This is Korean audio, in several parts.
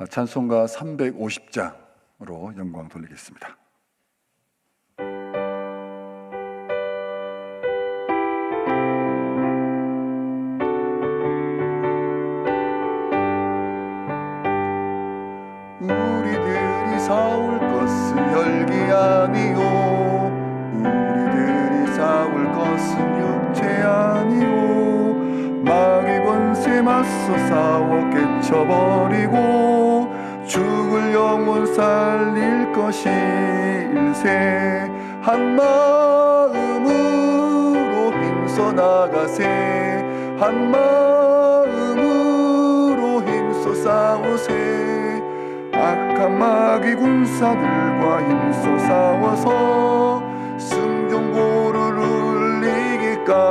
찬송가 350장으로 영광 돌리겠습니다. 우리들이 싸울 것은 혈기 아니요, 우리들이 싸울 것은 육체 아니요, 마귀 권세 맞서 싸워 깨쳐버리고 죽을 영혼 살릴 것일세. 한 마음으로 힘써 나가세, 한 마음으로 힘써 싸우세. 악한 마귀 군사들과 힘써 싸워서 승전고를 울리기까지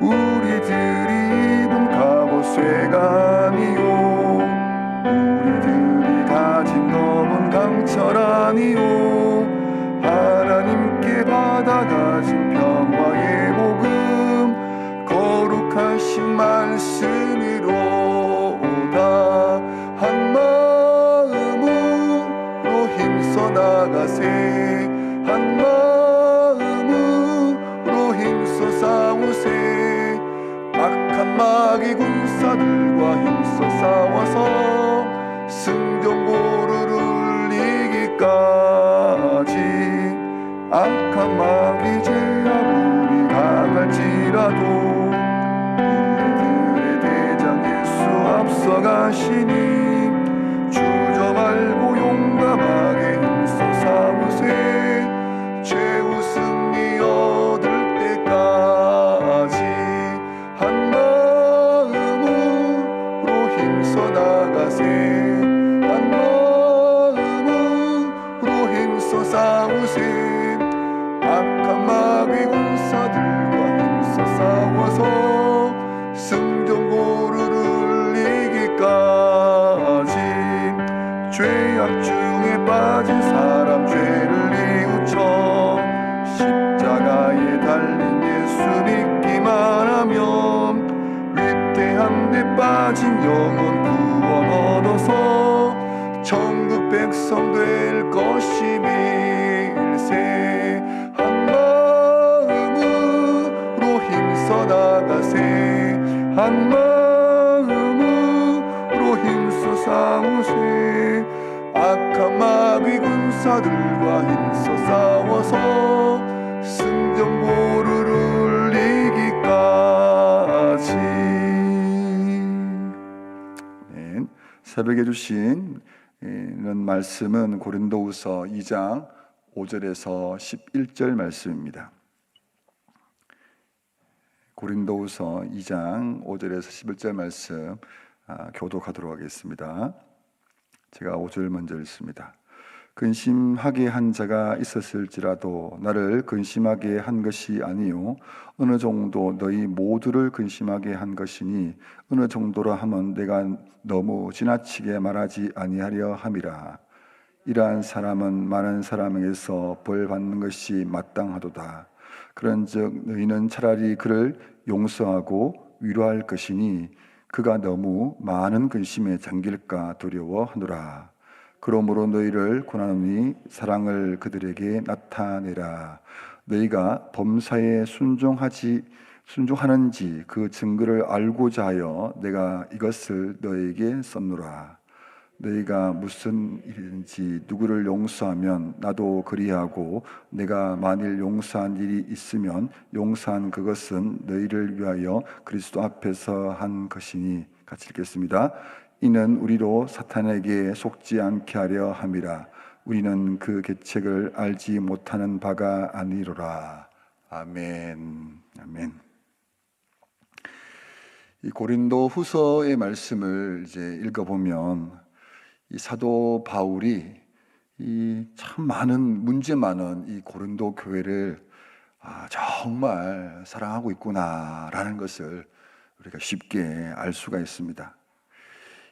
우리들이 입은 갑옷쇠가 아니요, 우리들이 가진 검은 강철 아니요, 하나님께 받아가진 평화의 복음 거룩하신 말씀이로다. 한 마음으로 힘써 나가세, 한 마음으로 힘써 싸우세. 악한 마귀 군사들과 힘써 싸워서 승전고를 울리기까지. 악한 마귀 제압 우리 강할지라도 우리들의 대장 예수 앞서가시니 주저 말고 용감하게 힘써 싸우세. 최후 승리 얻을 때까지 한 마음으로 힘써 나가세, 한 마음으로 힘써 싸우세. 악한 마귀 군사들과 힘써 싸워서 승전고를 울리기까지. 죄악 중에 빠진 사람 죄를 뉘우쳐 십자가에 달린 예수 믿기만 하면 위태한 데 빠진 영혼 구원 얻어서 천국 백성 될 것임일세. 한 마음으로 힘써 나가세, 한 마음으로 힘써 싸우세. 악한 마귀 군사들과 힘써 싸워서 승전고를 울리기까지. 새벽에 주신 이런 말씀은 고린도후서 2장 5절에서 11절 말씀입니다. 고린도후서 2장 5절에서 11절 말씀 교독하도록 하겠습니다. 제가 5절 먼저 읽습니다. 근심하게 한 자가 있었을지라도 나를 근심하게 한 것이 아니요, 어느 정도 너희 모두를 근심하게 한 것이니 어느 정도라 하면 내가 너무 지나치게 말하지 아니하려 함이라. 이러한 사람은 많은 사람에게서 벌 받는 것이 마땅하도다. 그런즉 너희는 차라리 그를 용서하고 위로할 것이니 그가 너무 많은 근심에 잠길까 두려워하노라. 그러므로 너희를 권하노니 사랑을 그들에게 나타내라. 너희가 범사에 순종하는지 그 증거를 알고자 하여 내가 이것을 너희에게 썼노라. 너희가 무슨 일인지 누구를 용서하면 나도 그리하고 내가 만일 용서한 일이 있으면 용서한 그것은 너희를 위하여 그리스도 앞에서 한 것이니. 같이 읽겠습니다. 이는 우리로 사탄에게 속지 않게 하려 함이라. 우리는 그 계책을 알지 못하는 바가 아니로라. 아멘. 아멘. 이 고린도 후서의 말씀을 이제 읽어보면 이 사도 바울이 이 참 문제 많은 이 고린도 교회를 정말 사랑하고 있구나라는 것을 우리가 쉽게 알 수가 있습니다.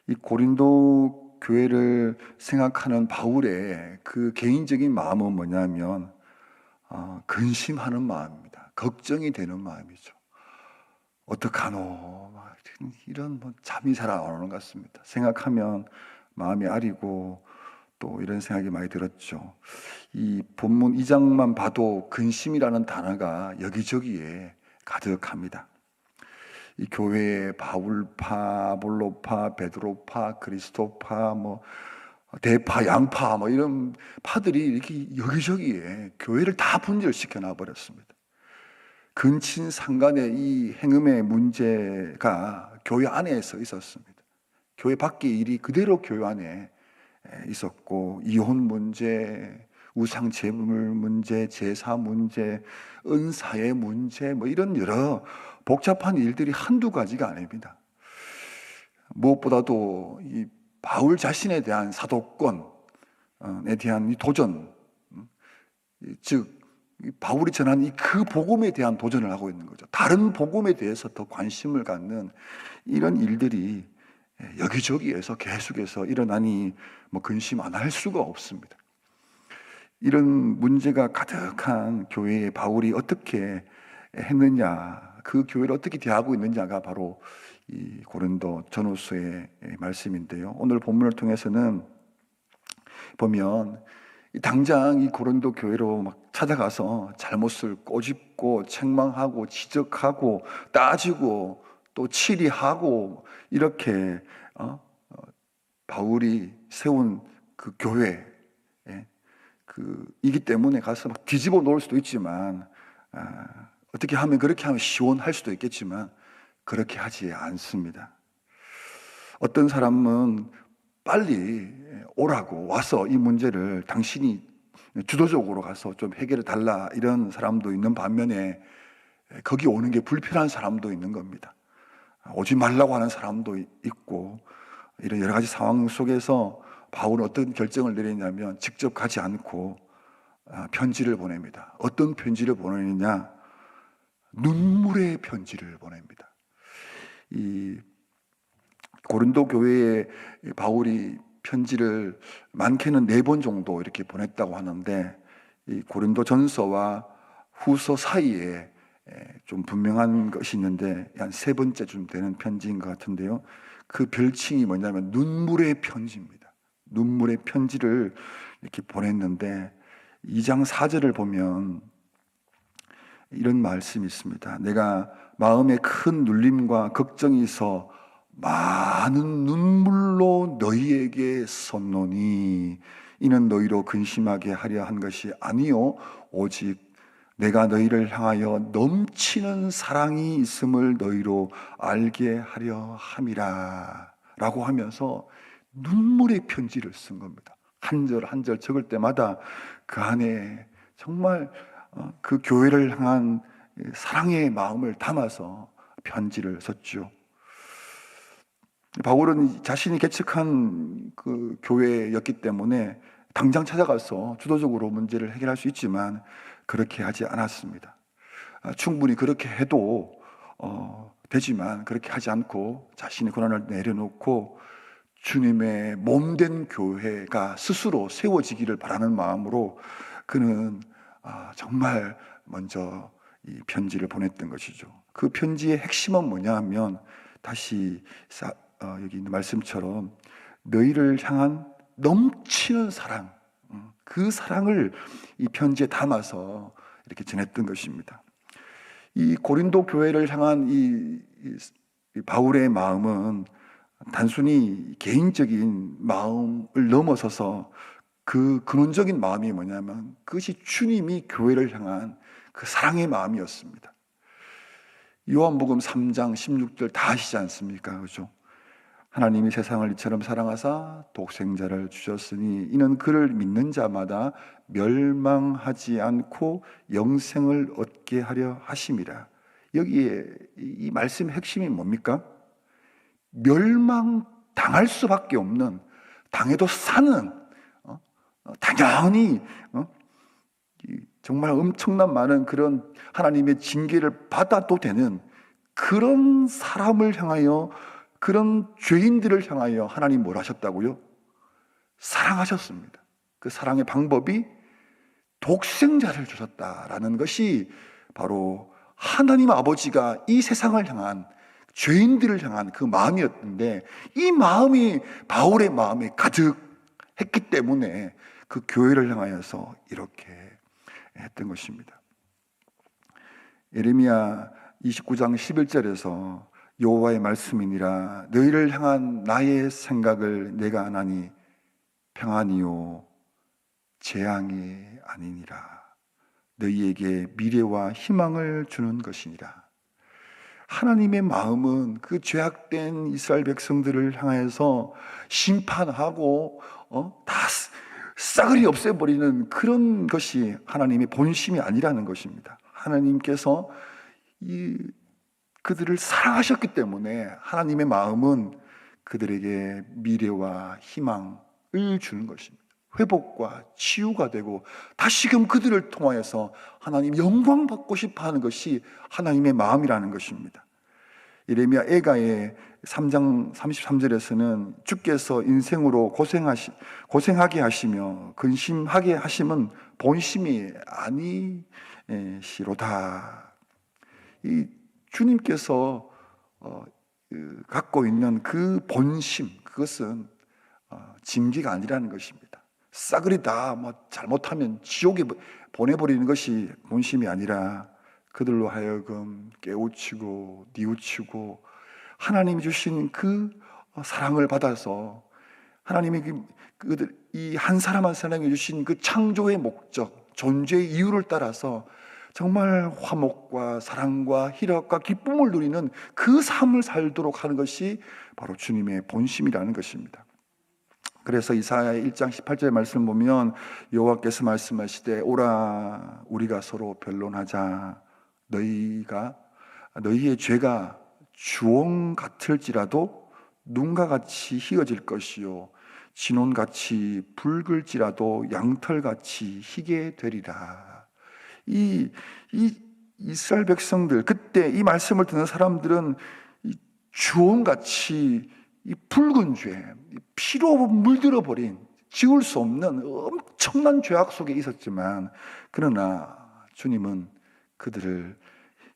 이 고린도 교회를 생각하는 바울의 그 개인적인 마음은 뭐냐면 근심하는 마음입니다. 걱정이 되는 마음이죠. 어떡하노? 막 이런 뭐 잠이 잘 안 오는 것 같습니다. 생각하면 마음이 아리고 또 이런 생각이 많이 들었죠. 이 본문 2장만 봐도 근심이라는 단어가 여기저기에 가득합니다. 이 교회에 바울파, 아볼로파, 베드로파, 그리스도파, 뭐 대파, 양파, 뭐 이런 파들이 이렇게 여기저기에 교회를 다 분열시켜 놔 버렸습니다. 근친 상간의 이 행음의 문제가 교회 안에서 있었습니다. 교회 밖의 일이 그대로 교회 안에 있었고, 이혼 문제, 우상 제물 문제, 제사 문제, 은사의 문제, 뭐 이런 여러 복잡한 일들이 한두 가지가 아닙니다. 무엇보다도 이 바울 자신에 대한 사도권에 대한 이 도전, 즉 바울이 전한 이 그 복음에 대한 도전을 하고 있는 거죠. 다른 복음에 대해서 더 관심을 갖는 이런 일들이 여기저기에서 계속해서 일어나니 뭐 근심 안 할 수가 없습니다. 이런 문제가 가득한 교회에 바울이 어떻게 했느냐, 그 교회를 어떻게 대하고 있느냐가 바로 이 고린도 전후서의 말씀인데요. 오늘 본문을 통해서는 보면 당장 이 고린도 교회로 막 찾아가서 잘못을 꼬집고 책망하고 지적하고 따지고 또 치리하고 이렇게 바울이 세운 그 교회 이기 때문에 가서 막 뒤집어 놓을 수도 있지만 어떻게 하면 그렇게 하면 시원할 수도 있겠지만 그렇게 하지 않습니다. 어떤 사람은 빨리 오라고 와서 이 문제를 당신이 주도적으로 가서 좀 해결해 달라 이런 사람도 있는 반면에 거기 오는 게 불편한 사람도 있는 겁니다. 오지 말라고 하는 사람도 있고 이런 여러 가지 상황 속에서 바울은 어떤 결정을 내리냐면 직접 가지 않고 편지를 보냅니다. 어떤 편지를 보내느냐? 눈물의 편지를 보냅니다. 이 고린도 교회에 바울이 편지를 많게는 4번 정도 이렇게 보냈다고 하는데 이 고린도 전서와 후서 사이에 좀 분명한 것이 있는데 한 3번째쯤 되는 편지인 것 같은데요. 그 별칭이 뭐냐면 눈물의 편지입니다. 눈물의 편지를 이렇게 보냈는데 2장 4절을 보면 이런 말씀이 있습니다. 내가 마음에 큰 눌림과 걱정이 있어 많은 눈물로 너희에게 썼노니 이는 너희로 근심하게 하려 한 것이 아니요 오직 내가 너희를 향하여 넘치는 사랑이 있음을 너희로 알게 하려 함이라 라고 하면서 눈물의 편지를 쓴 겁니다. 한 절 한 절 적을 때마다 그 안에 정말 그 교회를 향한 사랑의 마음을 담아서 편지를 썼죠. 바울은 자신이 개척한 그 교회였기 때문에 당장 찾아가서 주도적으로 문제를 해결할 수 있지만 그렇게 하지 않았습니다. 충분히 그렇게 해도 되지만 그렇게 하지 않고 자신의 고난을 내려놓고 주님의 몸된 교회가 스스로 세워지기를 바라는 마음으로 그는 정말 먼저 이 편지를 보냈던 것이죠. 그 편지의 핵심은 뭐냐 하면 다시 여기 있는 말씀처럼 너희를 향한 넘치는 사랑, 그 사랑을 이 편지에 담아서 이렇게 전했던 것입니다. 이 고린도 교회를 향한 이 바울의 마음은 단순히 개인적인 마음을 넘어서서 그 근원적인 마음이 뭐냐면 그것이 주님이 교회를 향한 그 사랑의 마음이었습니다. 요한복음 3장 16절 다 아시지 않습니까? 그죠? 하나님이 세상을 이처럼 사랑하사 독생자를 주셨으니 이는 그를 믿는 자마다 멸망하지 않고 영생을 얻게 하려 하심이라. 여기에 이 말씀의 핵심이 뭡니까? 멸망당할 수밖에 없는, 당해도 사는, 당연히 정말 엄청난 많은 그런 하나님의 징계를 받아도 되는 그런 사람을 향하여, 그런 죄인들을 향하여 하나님 뭘 하셨다고요? 사랑하셨습니다. 그 사랑의 방법이 독생자를 주셨다라는 것이 바로 하나님 아버지가 이 세상을 향한, 죄인들을 향한 그 마음이었는데, 이 마음이 바울의 마음에 가득했기 때문에 그 교회를 향하여서 이렇게 했던 것입니다. 예레미야 29장 11절에서 여호와의 말씀이니라 너희를 향한 나의 생각을 내가 아나니 평안이요 재앙이 아니니라. 너희에게 미래와 희망을 주는 것이니라. 하나님의 마음은 그 죄악된 이스라엘 백성들을 향해서 심판하고 다 싸그리 없애버리는 그런 것이 하나님의 본심이 아니라는 것입니다. 하나님께서 그들을 사랑하셨기 때문에 하나님의 마음은 그들에게 미래와 희망을 주는 것입니다. 회복과 치유가 되고 다시금 그들을 통하여서 하나님 영광 받고 싶어 하는 것이 하나님의 마음이라는 것입니다. 예레미야 애가의 3장 33절에서는 주께서 인생으로 고생하게 하시며 근심하게 하심은 본심이 아니시로다. 이 주님께서 갖고 있는 그 본심, 그것은 징계가 아니라는 것입니다. 싸그리 다 잘못하면 지옥에 보내버리는 것이 본심이 아니라 그들로 하여금 깨우치고 뉘우치고 하나님이 주신 그 사랑을 받아서 하나님이 이 한 사람 한 사람이 주신 그 창조의 목적, 존재의 이유를 따라서 정말 화목과 사랑과 희락과 기쁨을 누리는 그 삶을 살도록 하는 것이 바로 주님의 본심이라는 것입니다. 그래서 이사야 1장 18절의 말씀을 보면 여호와께서 말씀하시되 오라 우리가 서로 변론하자. 너희의 죄가 주홍 같을지라도 눈과 같이 희어질 것이요 진홍같이 붉을지라도 양털같이 희게 되리라. 이 이스라엘 백성들, 그때 이 말씀을 듣는 사람들은 이 주홍같이 이 붉은 죄, 피로 물들어 버린 지울 수 없는 엄청난 죄악 속에 있었지만, 그러나 주님은 그들을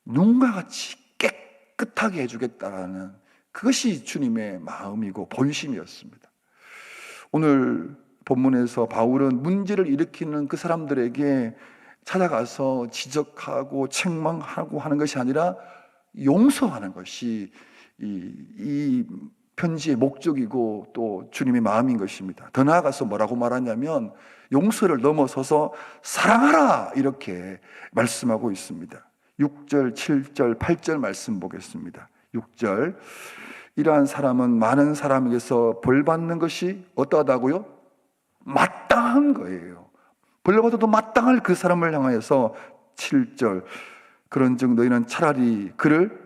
눈과 같이 깨끗하게 해주겠다라는 그것이 주님의 마음이고 본심이었습니다. 오늘 본문에서 바울은 문제를 일으키는 그 사람들에게 찾아가서 지적하고 책망하고 하는 것이 아니라 용서하는 것이 이 편지의 목적이고 또 주님의 마음인 것입니다. 더 나아가서 뭐라고 말하냐면 용서를 넘어서서 사랑하라 이렇게 말씀하고 있습니다. 6절, 7절, 8절 말씀 보겠습니다. 6절 이러한 사람은 많은 사람에게서 벌 받는 것이 어떠하다고요? 마땅한 거예요. 벌 받아도 마땅할 그 사람을 향하여서 7절 그런즉 너희는 차라리 그를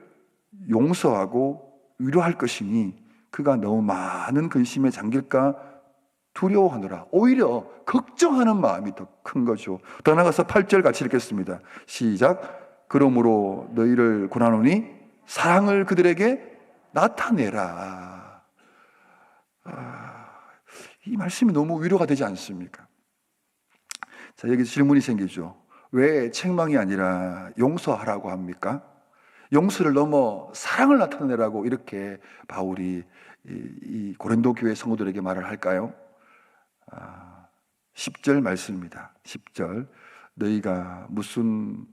용서하고 위로할 것이니 그가 너무 많은 근심에 잠길까 두려워하느라. 오히려 걱정하는 마음이 더 큰 거죠. 더 나아가서 8절 같이 읽겠습니다. 시작. 그러므로 너희를 권하노니 사랑을 그들에게 나타내라. 이 말씀이 너무 위로가 되지 않습니까? 자, 여기 질문이 생기죠. 왜 책망이 아니라 용서하라고 합니까? 용서를 넘어 사랑을 나타내라고 이렇게 바울이 이 고린도 교회 성도들에게 말을 할까요? 10절 말씀입니다. 10절 너희가 무슨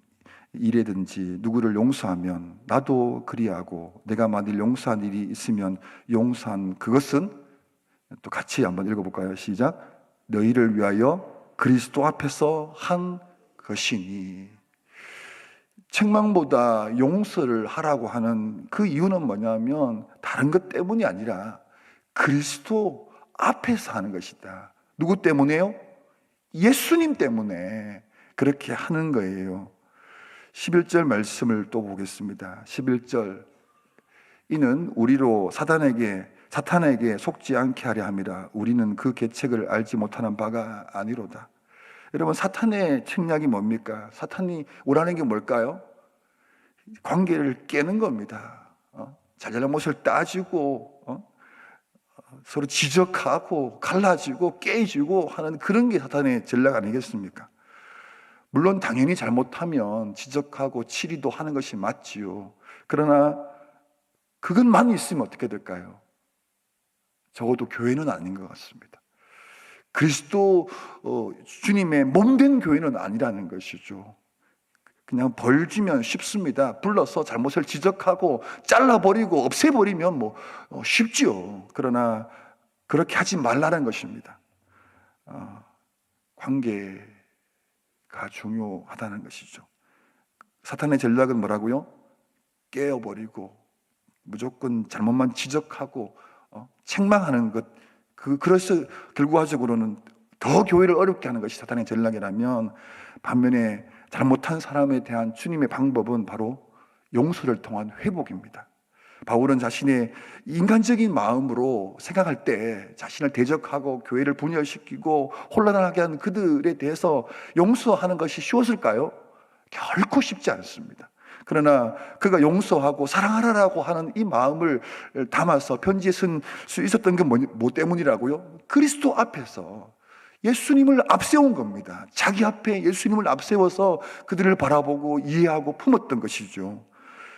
일에든지 누구를 용서하면 나도 그리하고 내가 만일 용서한 일이 있으면 용서한 그것은 또 같이 한번 읽어볼까요? 시작. 너희를 위하여 그리스도 앞에서 한 것이니. 책망보다 용서를 하라고 하는 그 이유는 뭐냐면 다른 것 때문이 아니라 그리스도 앞에서 하는 것이다. 누구 때문에요? 예수님 때문에 그렇게 하는 거예요. 11절 말씀을 또 보겠습니다. 11절 이는 우리로 사탄에게 속지 않게 하려 함이라. 우리는 그 계책을 알지 못하는 바가 아니로다. 여러분, 사탄의 책략이 뭡니까? 사탄이 원하는 게 뭘까요? 관계를 깨는 겁니다. 잘잘못을 따지고 서로 지적하고 갈라지고 깨지고 하는 그런 게 사탄의 전략 아니겠습니까? 물론 당연히 잘못하면 지적하고 치리도 하는 것이 맞지요. 그러나 그것만 있으면 어떻게 될까요? 적어도 교회는 아닌 것 같습니다. 그리스도 주님의 몸된 교회는 아니라는 것이죠. 그냥 벌 주면 쉽습니다. 불러서 잘못을 지적하고 잘라버리고 없애버리면 쉽지요. 그러나 그렇게 하지 말라는 것입니다. 관계가 중요하다는 것이죠. 사탄의 전략은 뭐라고요? 깨어버리고 무조건 잘못만 지적하고 책망하는 것. 그래서 결과적으로는 더 교회를 어렵게 하는 것이 사탄의 전략이라면, 반면에 잘못한 사람에 대한 주님의 방법은 바로 용서를 통한 회복입니다. 바울은 자신의 인간적인 마음으로 생각할 때 자신을 대적하고 교회를 분열시키고 혼란하게 한 그들에 대해서 용서하는 것이 쉬웠을까요? 결코 쉽지 않습니다. 그러나 그가 용서하고 사랑하라고 하는 이 마음을 담아서 편지에 쓴 수 있었던 게 뭐 때문이라고요? 그리스도 앞에서 예수님을 앞세운 겁니다. 자기 앞에 예수님을 앞세워서 그들을 바라보고 이해하고 품었던 것이죠.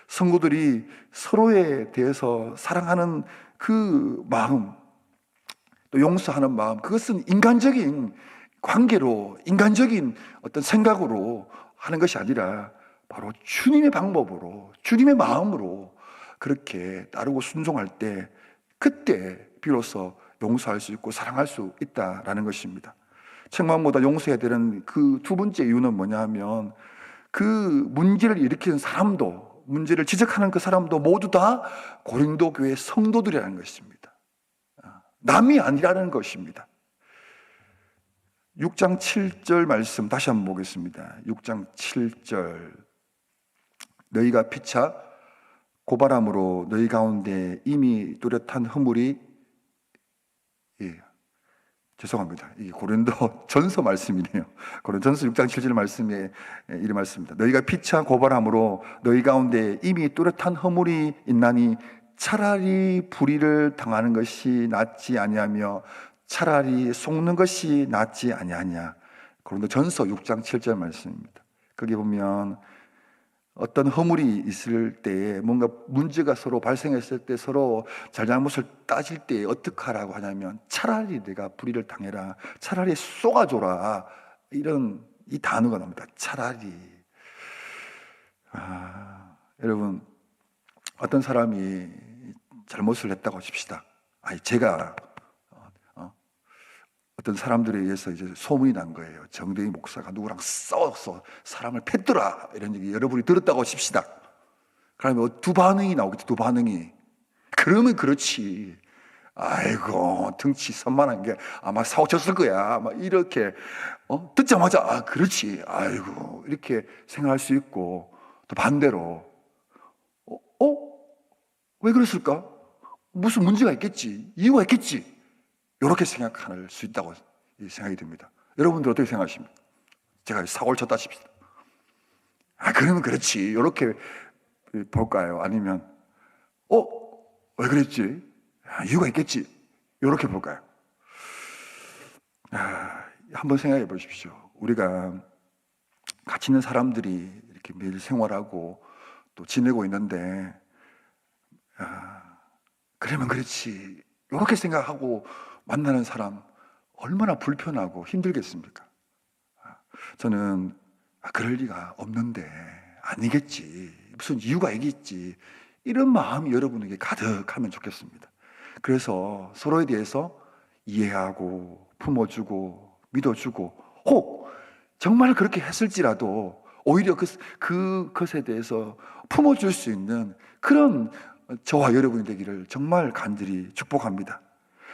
성도들이 서로에 대해서 사랑하는 그 마음, 또 용서하는 마음, 그것은 인간적인 관계로, 인간적인 어떤 생각으로 하는 것이 아니라 바로 주님의 방법으로, 주님의 마음으로 그렇게 따르고 순종할 때, 그때 비로소 용서할 수 있고 사랑할 수 있다라는 것입니다. 책망보다 용서해야 되는 그 두 번째 이유는 뭐냐 하면, 그 문제를 일으키는 사람도, 문제를 지적하는 그 사람도 모두 다 고린도 교회 성도들이라는 것입니다. 남이 아니라는 것입니다. 6장 7절 말씀 다시 한번 보겠습니다. 6장 7절. 너희가 피차 고발함으로 너희 가운데 이미 뚜렷한 허물이, 죄송합니다. 이게 고린도 전서 말씀이네요. 고린도 전서 6장 7절 말씀에 이런 말씀입니다. 너희가 피차 고발함으로 너희 가운데 이미 뚜렷한 허물이 있나니 차라리 불의를 당하는 것이 낫지 아니하며 차라리 속는 것이 낫지 아니하냐. 고린도 전서 6장 7절 말씀입니다. 거기 보면 어떤 허물이 있을 때에, 뭔가 문제가 서로 발생했을 때 서로 잘잘못을 따질 때 어떻게 하라고 하냐면, 차라리 내가 불의를 당해라, 차라리 쏘아줘라, 이런 이 단어가 나옵니다. 차라리. 여러분, 어떤 사람이 잘못을 했다고 하십시다. 제가 어떤 사람들에 의해서 이제 소문이 난 거예요. 정대희 목사가 누구랑 싸워서 사람을 팼더라, 이런 얘기 여러분이 들었다고 하십시다. 그러면 두 반응이 나오겠죠. 두 반응이. 그러면 그렇지, 아이고 덩치 선만한 게 아마 사고 쳤을 거야, 막 이렇게 듣자마자 그렇지, 아이고, 이렇게 생각할 수 있고, 또 반대로 왜 그랬을까? 무슨 문제가 있겠지, 이유가 있겠지, 이렇게 생각할 수 있다고 생각이 듭니다. 여러분들 어떻게 생각하십니까? 제가 사고를 쳤다 칩시다. 그러면 그렇지, 이렇게 볼까요? 아니면 왜 그랬지? 이유가 있겠지, 이렇게 볼까요? 한번 생각해 보십시오. 우리가 같이 있는 사람들이 이렇게 매일 생활하고 또 지내고 있는데, 그러면 그렇지, 이렇게 생각하고 만나는 사람 얼마나 불편하고 힘들겠습니까? 저는 그럴 리가 없는데, 아니겠지, 무슨 이유가 있겠지, 이런 마음이 여러분에게 가득하면 좋겠습니다. 그래서 서로에 대해서 이해하고 품어주고 믿어주고, 혹 정말 그렇게 했을지라도 오히려 그것에 대해서 품어줄 수 있는 그런 저와 여러분이 되기를 정말 간절히 축복합니다.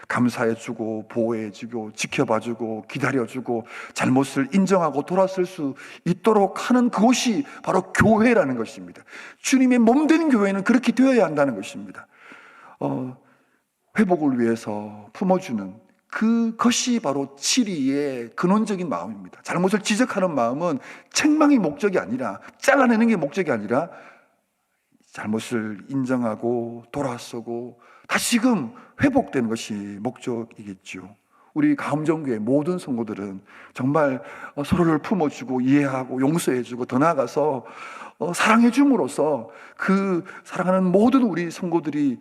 감사해주고 보호해주고 지켜봐주고 기다려주고 잘못을 인정하고 돌아설 수 있도록 하는 그것이 바로 교회라는 것입니다. 주님의 몸된 교회는 그렇게 되어야 한다는 것입니다. 회복을 위해서 품어주는 그것이 바로 치리의 근원적인 마음입니다. 잘못을 지적하는 마음은 책망이 목적이 아니라, 잘라내는 게 목적이 아니라, 잘못을 인정하고 돌아서고 다시금 회복되는 것이 목적이겠죠. 우리 가음정교회 모든 성도들은 정말 서로를 품어주고 이해하고 용서해주고 더 나아가서 사랑해 줌으로써 그 사랑하는 모든 우리 성도들이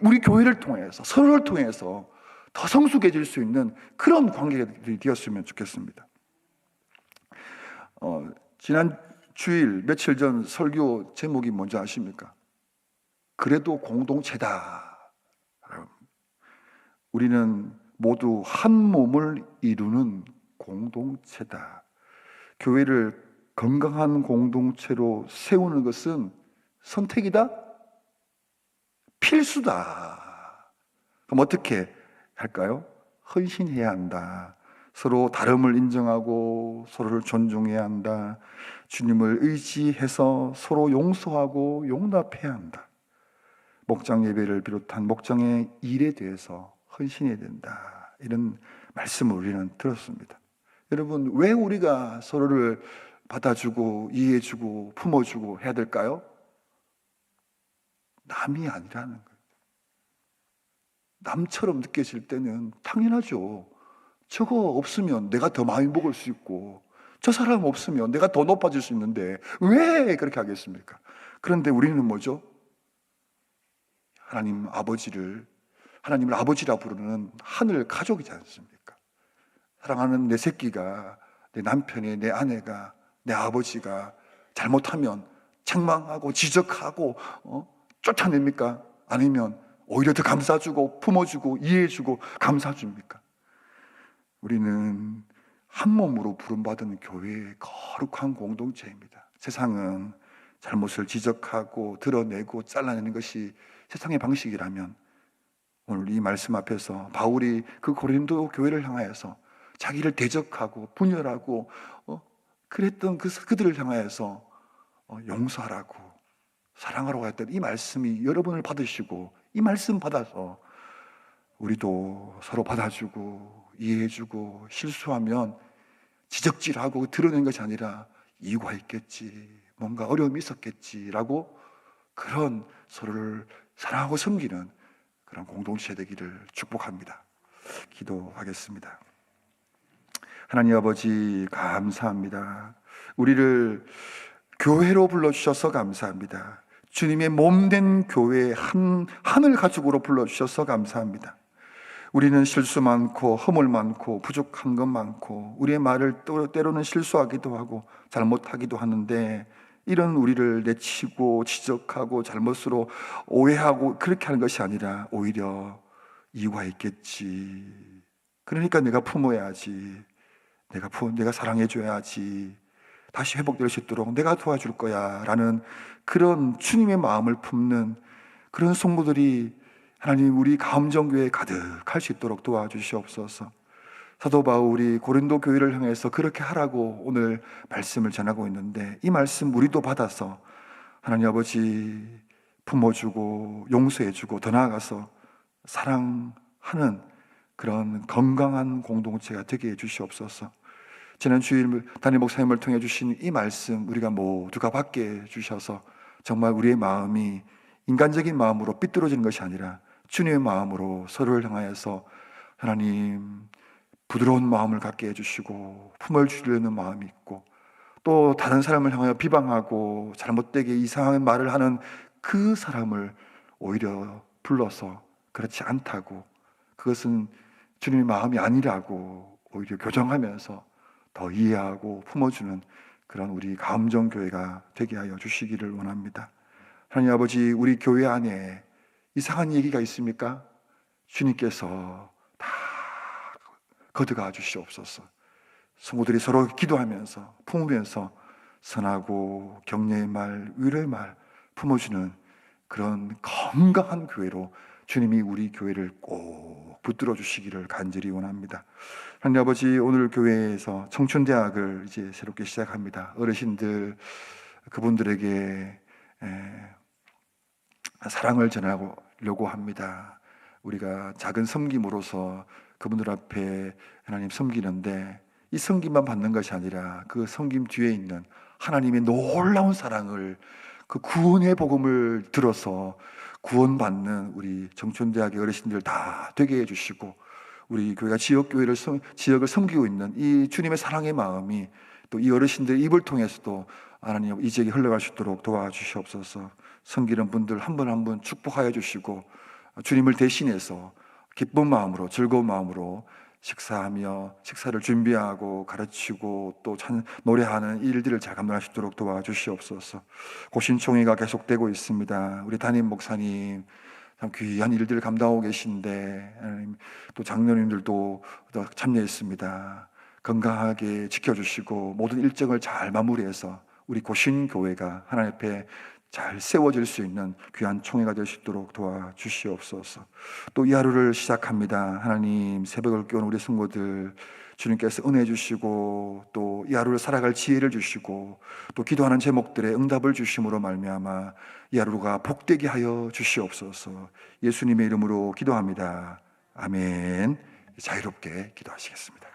우리 교회를 통해서 서로를 통해서 더 성숙해질 수 있는 그런 관계들이 되었으면 좋겠습니다. 지난 주일 며칠 전 설교 제목이 뭔지 아십니까? 그래도 공동체다. 우리는 모두 한 몸을 이루는 공동체다. 교회를 건강한 공동체로 세우는 것은 선택이다? 필수다. 그럼 어떻게 할까요? 헌신해야 한다. 서로 다름을 인정하고 서로를 존중해야 한다. 주님을 의지해서 서로 용서하고 용납해야 한다. 목장 예배를 비롯한 목장의 일에 대해서 헌신해야 된다. 이런 말씀을 우리는 들었습니다. 여러분, 왜 우리가 서로를 받아주고 이해해주고 품어주고 해야 될까요? 남이 아니라는 거예요. 남처럼 느껴질 때는 당연하죠. 저거 없으면 내가 더 많이 먹을 수 있고 저 사람 없으면 내가 더 높아질 수 있는데 왜 그렇게 하겠습니까? 그런데 우리는 뭐죠? 하나님을 아버지라 부르는 하늘 가족이지 않습니까? 사랑하는 내 새끼가, 내 남편이, 내 아내가, 내 아버지가 잘못하면 책망하고 지적하고 쫓아냅니까? 아니면 오히려 더 감싸주고 품어주고 이해해주고 감싸줍니까? 우리는 한 몸으로 부름받은 교회의 거룩한 공동체입니다. 세상은 잘못을 지적하고 드러내고 잘라내는 것이 세상의 방식이라면 오늘 이 말씀 앞에서 바울이 그 고린도 교회를 향하여서 자기를 대적하고 분열하고 그랬던 그들을 향하여서 용서하라고 사랑하라고 했던 이 말씀이 여러분을 받으시고 이 말씀 받아서 우리도 서로 받아주고 이해해주고 실수하면 지적질하고 드러낸 것이 아니라 이유가 있겠지, 뭔가 어려움이 있었겠지라고 그런 서로를 사랑하고 섬기는 그런 공동체 되기를 축복합니다. 기도하겠습니다. 하나님 아버지 감사합니다. 우리를 교회로 불러주셔서 감사합니다. 주님의 몸된 교회 하늘 가족으로 불러주셔서 감사합니다. 우리는 실수 많고 허물 많고 부족한 것 많고 우리의 말을 때로는 실수하기도 하고 잘못하기도 하는데 이런 우리를 내치고 지적하고 잘못으로 오해하고 그렇게 하는 것이 아니라 오히려 이유가 있겠지. 그러니까 내가 품어야지. 내가 사랑해줘야지. 다시 회복될 수 있도록 내가 도와줄 거야 라는 그런 주님의 마음을 품는 그런 성도들이 하나님 우리 가음정교회에 가득할 수 있도록 도와주시옵소서. 사도 바울이 고린도 교회를 향해서 그렇게 하라고 오늘 말씀을 전하고 있는데 이 말씀 우리도 받아서 하나님 아버지 품어주고 용서해주고 더 나아가서 사랑하는 그런 건강한 공동체가 되게 해주시옵소서. 지난 주일 담임 목사님을 통해 주신 이 말씀 우리가 모두가 받게 해주셔서 정말 우리의 마음이 인간적인 마음으로 삐뚤어지는 것이 아니라 주님의 마음으로 서로를 향하여서 하나님 부드러운 마음을 갖게 해주시고 품을 주려는 마음이 있고 또 다른 사람을 향하여 비방하고 잘못되게 이상한 말을 하는 그 사람을 오히려 불러서 그렇지 않다고 그것은 주님의 마음이 아니라고 오히려 교정하면서 더 이해하고 품어주는 그런 우리 가음정교회가 되게 하여 주시기를 원합니다. 하나님 아버지 우리 교회 안에 이상한 얘기가 있습니까? 주님께서 다 거두가 주시옵소서. 성도들이 서로 기도하면서 품으면서 선하고 격려의 말, 위로의 말 품어주는 그런 건강한 교회로 주님이 우리 교회를 꼭 붙들어 주시기를 간절히 원합니다. 하나님 아버지 오늘 교회에서 청춘대학을 이제 새롭게 시작합니다. 어르신들 그분들에게 사랑을 전하려고 합니다. 우리가 작은 섬김으로서 그분들 앞에 하나님 섬기는데 이 섬김만 받는 것이 아니라 그 섬김 뒤에 있는 하나님의 놀라운 사랑을 그 구원의 복음을 들어서 구원받는 우리 청춘대학의 어르신들 다 되게 해주시고 우리 교회가 지역을 섬기고 있는 이 주님의 사랑의 마음이 또 이 어르신들의 입을 통해서도 하나님 이 지역에 흘러갈 수 있도록 도와주시옵소서. 섬기는 분들 한 분 한 분 축복하여 주시고 주님을 대신해서 기쁜 마음으로 즐거운 마음으로 식사를 준비하고 가르치고 또 노래하는 일들을 잘 감당할 수 있도록 도와주시옵소서. 고신총회가 계속되고 있습니다. 우리 담임 목사님 참 귀한 일들을 감당하고 계신데 하나님, 또 장로님들도 참여했습니다. 건강하게 지켜주시고 모든 일정을 잘 마무리해서 우리 고신교회가 하나님 앞에 잘 세워질 수 있는 귀한 총회가 될 수 있도록 도와주시옵소서. 또 이 하루를 시작합니다. 하나님, 새벽을 깨운 우리 성도들 주님께서 은혜 주시고 또 이 하루를 살아갈 지혜를 주시고 또 기도하는 제목들의 응답을 주심으로 말미암아 이 하루가 복되게 하여 주시옵소서. 예수님의 이름으로 기도합니다. 아멘. 자유롭게 기도하시겠습니다.